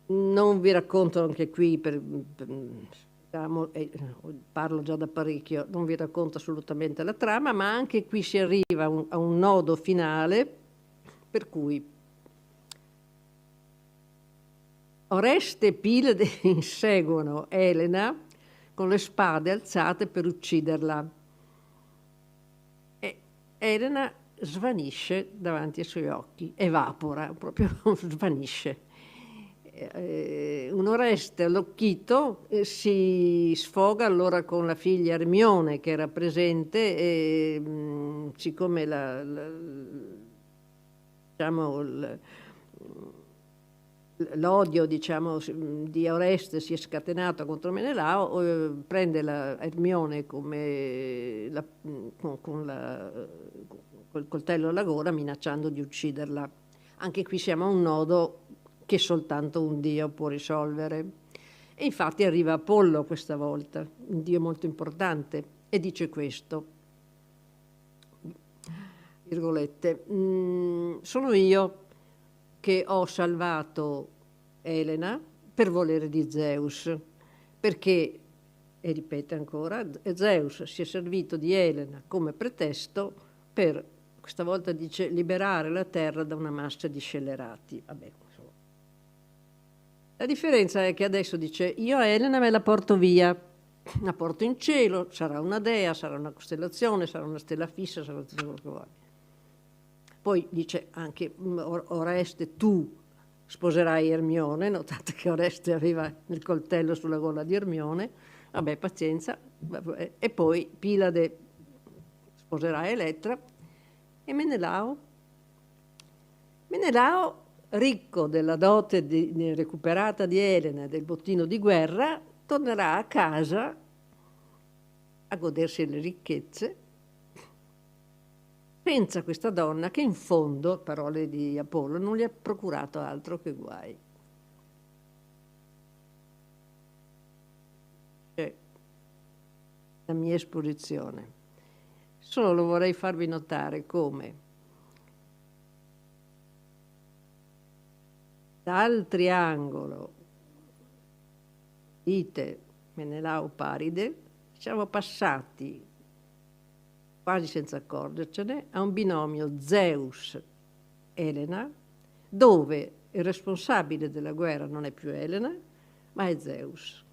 Non vi racconto anche qui, parlo già da parecchio, non vi racconto assolutamente la trama, ma anche qui si arriva a un nodo finale per cui Oreste e Pilade inseguono Elena con le spade alzate per ucciderla. Elena svanisce davanti ai suoi occhi, evapora, proprio svanisce. Un Oreste allocchito si sfoga allora con la figlia Ermione che era presente e siccome l'odio di Oreste si è scatenato contro Menelao, prende Ermione come col coltello alla gola minacciando di ucciderla. Anche qui siamo a un nodo che soltanto un dio può risolvere. E infatti arriva Apollo questa volta, un dio molto importante, e dice questo, virgolette, sono io che ho salvato Elena per volere di Zeus, perché, e ripete ancora, Zeus si è servito di Elena come pretesto per, questa volta dice, liberare la terra da una massa di scellerati. Vabbè, insomma. La differenza è che adesso dice, io a Elena me la porto via, la porto in cielo, sarà una dea, sarà una costellazione, sarà una stella fissa, sarà tutto quello che vuoi. Poi dice anche Oreste, tu sposerai Ermione, notate che Oreste aveva il coltello sulla gola di Ermione, vabbè, pazienza, e poi Pilade sposerà Elettra, e Menelao, ricco della dote recuperata di Elena e del bottino di guerra, tornerà a casa a godersi le ricchezze, pensa questa donna che in fondo, parole di Apollo, non gli ha procurato altro che guai. La mia esposizione. Solo vorrei farvi notare come dal triangolo Ite, Menelao, Paride siamo passati quasi senza accorgercene, a un binomio Zeus-Elena, dove il responsabile della guerra non è più Elena, ma è Zeus.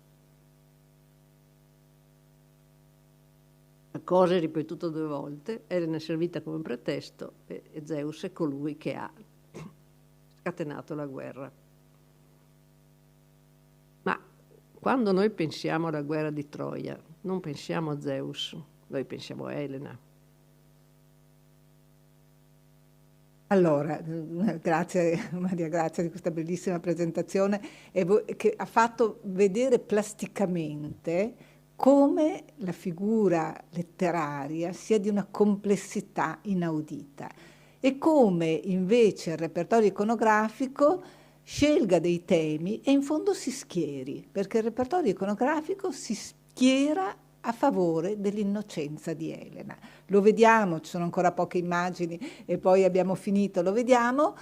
La cosa è ripetuta 2 volte, Elena è servita come pretesto e Zeus è colui che ha scatenato la guerra. Ma quando noi pensiamo alla guerra di Troia, non pensiamo a Zeus, noi pensiamo a Elena. Allora, grazie Maria Grazia di questa bellissima presentazione che ha fatto vedere plasticamente come la figura letteraria sia di una complessità inaudita e come invece il repertorio iconografico scelga dei temi e in fondo si schieri, perché il repertorio iconografico si schiera a favore dell'innocenza di Elena. Lo vediamo, ci sono ancora poche immagini e poi abbiamo finito, lo vediamo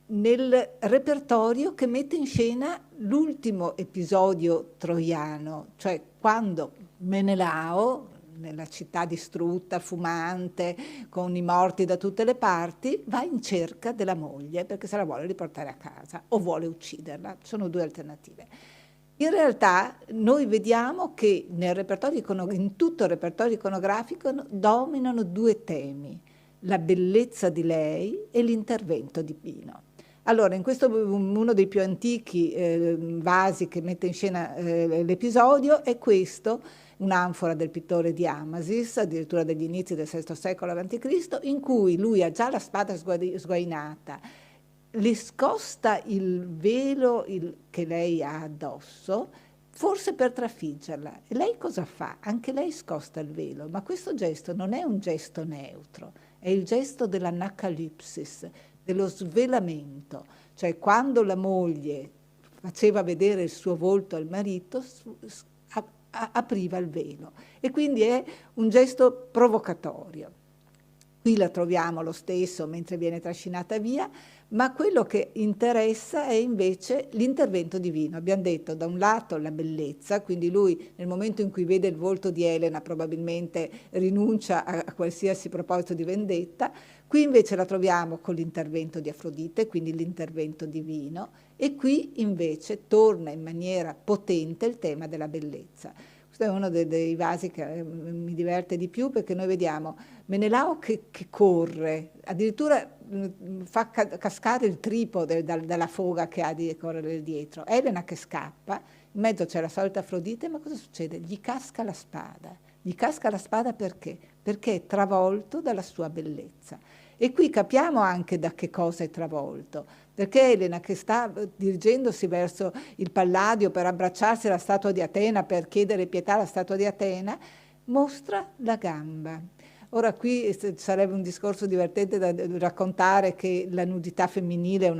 nel repertorio che mette in scena l'ultimo episodio troiano, cioè quando Menelao, nella città distrutta, fumante, con i morti da tutte le parti, va in cerca della moglie perché se la vuole riportare a casa o vuole ucciderla. Sono due alternative. In realtà noi vediamo che in tutto il repertorio iconografico dominano due temi: la bellezza di lei e l'intervento divino. Allora, in questo uno dei più antichi vasi che mette in scena l'episodio è questo, un'anfora del pittore di Amasis, addirittura degli inizi del VI secolo a.C., in cui lui ha già la spada sguainata, le scosta il velo che lei ha addosso, forse per trafiggerla. E lei cosa fa? Anche lei scosta il velo, ma questo gesto non è un gesto neutro, è il gesto dell'anacalipsis, dello svelamento, cioè quando la moglie faceva vedere il suo volto al marito, apriva il velo, e quindi è un gesto provocatorio. Qui la troviamo lo stesso mentre viene trascinata via, ma quello che interessa è invece l'intervento divino. Abbiamo detto da un lato la bellezza, quindi lui nel momento in cui vede il volto di Elena probabilmente rinuncia a qualsiasi proposito di vendetta. Qui invece la troviamo con l'intervento di Afrodite, quindi l'intervento divino, e qui invece torna in maniera potente il tema della bellezza. Questo è uno dei vasi che mi diverte di più, perché noi vediamo Menelao che corre, addirittura fa cascare il tripode dalla foga che ha di correre dietro. Elena che scappa, in mezzo c'è la solita Afrodite, ma cosa succede? Gli casca la spada. Gli casca la spada perché? Perché è travolto dalla sua bellezza. E qui capiamo anche da che cosa è travolto, perché Elena, che sta dirigendosi verso il Palladio per abbracciarsi alla statua di Atena, per chiedere pietà alla statua di Atena, mostra la gamba. Ora qui sarebbe un discorso divertente da raccontare che la nudità femminile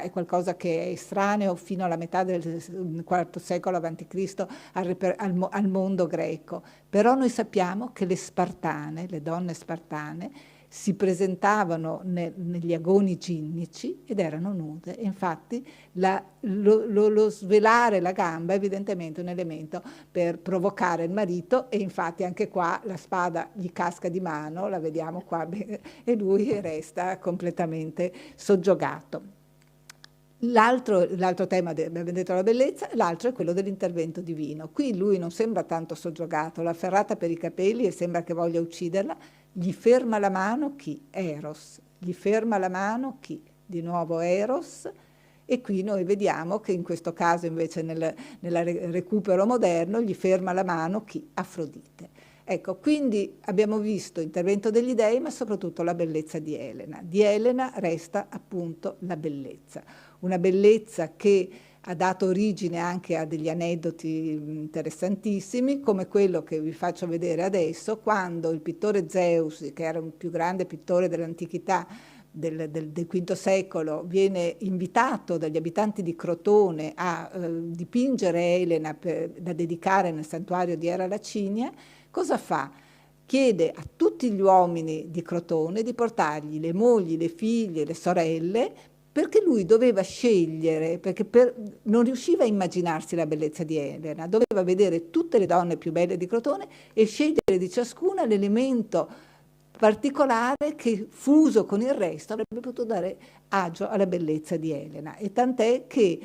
è qualcosa che è estraneo fino alla metà del IV secolo a.C. al mondo greco. Però noi sappiamo che le donne spartane, si presentavano negli agoni ginnici ed erano nude, e infatti lo svelare la gamba è evidentemente un elemento per provocare il marito, e infatti anche qua la spada gli casca di mano, la vediamo qua, e lui resta completamente soggiogato. L'altro tema, abbiamo detto la bellezza, l'altro è quello dell'intervento divino. Qui lui non sembra tanto soggiogato, l'ha afferrata per i capelli e sembra che voglia ucciderla. Gli ferma la mano chi? Eros. Gli ferma la mano chi? Di nuovo Eros. E qui noi vediamo che in questo caso invece nel recupero moderno gli ferma la mano chi? Afrodite. Ecco, quindi abbiamo visto intervento degli dei, ma soprattutto la bellezza di Elena. Di Elena resta appunto la bellezza, una bellezza che ha dato origine anche a degli aneddoti interessantissimi, come quello che vi faccio vedere adesso, quando il pittore Zeus, che era un più grande pittore dell'antichità, del V secolo, viene invitato dagli abitanti di Crotone a dipingere Elena da dedicare nel santuario di Era Lacinia. Cosa fa? Chiede a tutti gli uomini di Crotone di portargli le mogli, le figlie, le sorelle, perché lui doveva scegliere, perché non riusciva a immaginarsi la bellezza di Elena, doveva vedere tutte le donne più belle di Crotone e scegliere di ciascuna l'elemento particolare che, fuso con il resto, avrebbe potuto dare agio alla bellezza di Elena. E tant'è che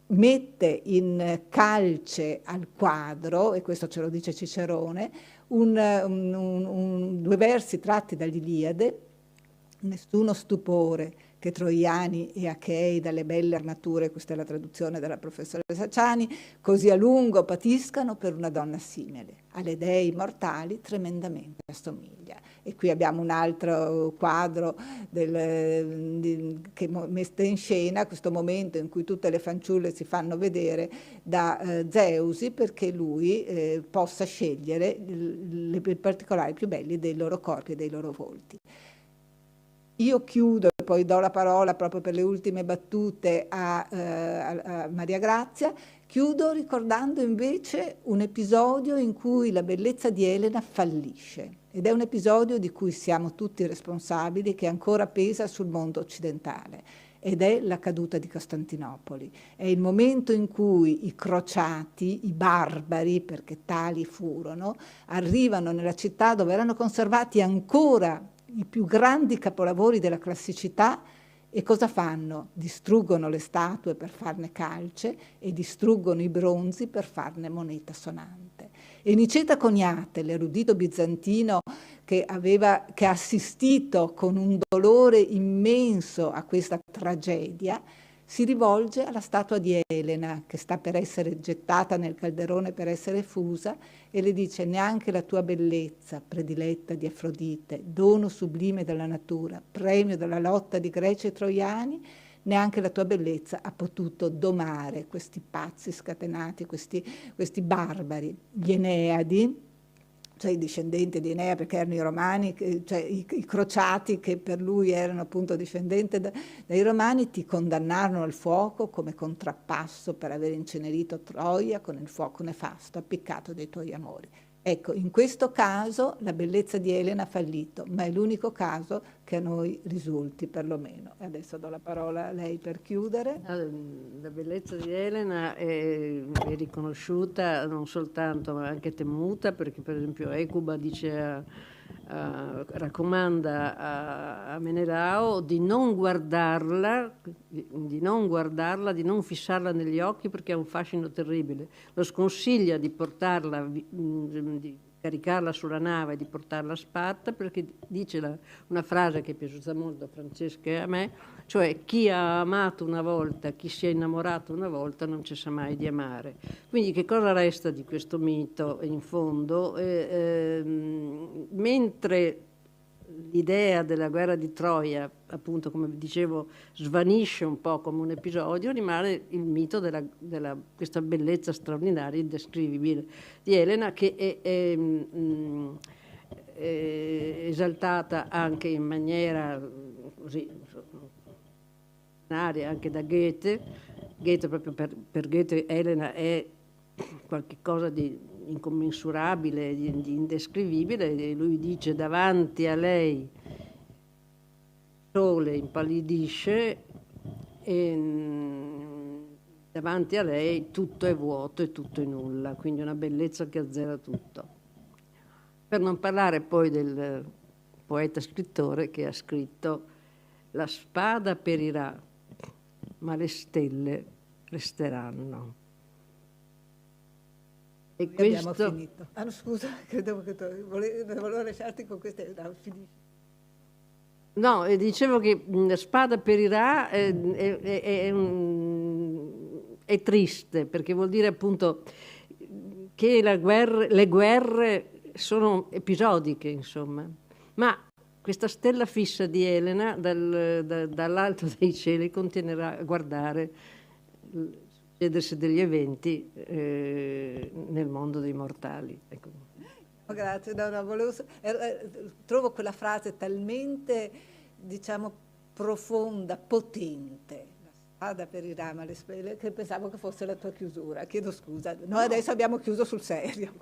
mette in calce al quadro, e questo ce lo dice Cicerone, due versi tratti dall'Iliade: nessuno stupore che troiani e achei dalle belle armature, questa è la traduzione della professoressa Ciani, così a lungo patiscano per una donna simile, alle dei mortali tremendamente assomiglia. E qui abbiamo un altro quadro che mette in scena questo momento in cui tutte le fanciulle si fanno vedere da Zeusi, perché lui possa scegliere i particolari più belli dei loro corpi e dei loro volti. Io chiudo e poi do la parola proprio per le ultime battute a Maria Grazia. Chiudo ricordando invece un episodio in cui la bellezza di Elena fallisce, ed è un episodio di cui siamo tutti responsabili, che ancora pesa sul mondo occidentale. ed è la caduta di Costantinopoli. È il momento in cui i crociati, i barbari, perché tali furono, arrivano nella città dove erano conservati ancora i più grandi capolavori della classicità. E cosa fanno? Distruggono le statue per farne calce e distruggono i bronzi per farne moneta sonante. E Niceta Coniate, l'erudito bizantino che ha assistito con un dolore immenso a questa tragedia, si rivolge alla statua di Elena, che sta per essere gettata nel calderone per essere fusa, e le dice: neanche la tua bellezza, prediletta di Afrodite, dono sublime della natura, premio della lotta di Greci e Troiani, neanche la tua bellezza ha potuto domare questi pazzi scatenati, questi barbari, gli Eneadi, cioè i discendenti di Enea, perché erano i romani, cioè i crociati che per lui erano appunto discendenti dai romani, ti condannarono al fuoco come contrappasso per aver incenerito Troia con il fuoco nefasto appiccato dei tuoi amori. Ecco, in questo caso la bellezza di Elena ha fallito, ma è l'unico caso che a noi risulti, perlomeno. E adesso do la parola a lei per chiudere. La bellezza di Elena è riconosciuta non soltanto, ma anche temuta, perché per esempio Ecuba raccomanda a Menelao di non guardarla, di non fissarla negli occhi, perché ha un fascino terribile. Lo sconsiglia di portarla, di caricarla sulla nave e di portarla a Sparta, perché dice una frase che è piaciuta molto a Francesca e a me, cioè: chi ha amato una volta, chi si è innamorato una volta non cessa mai di amare. Quindi che cosa resta di questo mito in fondo? Mentre l'idea della guerra di Troia, appunto, come dicevo, svanisce un po' come un episodio, rimane il mito della questa bellezza straordinaria, indescrivibile di Elena, che è esaltata anche in maniera così anche da Goethe. Goethe, proprio per Goethe, Elena è qualcosa di incommensurabile, di indescrivibile, e lui dice: davanti a lei il sole impallidisce e davanti a lei tutto è vuoto e tutto è nulla, quindi una bellezza che azzera tutto. Per non parlare poi del poeta scrittore che ha scritto: la spada perirà, ma le stelle resteranno. E questo... Abbiamo finito. Ah, no, scusa, credevo che volevo lasciarti con queste... No, finisci. No, dicevo che la spada perirà è triste, perché vuol dire appunto che le guerre sono episodiche, insomma. Ma questa stella fissa di Elena dall'alto dei cieli continuerà a guardare il succedersi degli eventi nel mondo dei mortali. Ecco. Grazie, trovo quella frase talmente, diciamo, profonda, potente. La spada perirà, ma le spelle, che pensavo che fosse la tua chiusura. Chiedo scusa. Noi adesso abbiamo chiuso sul serio.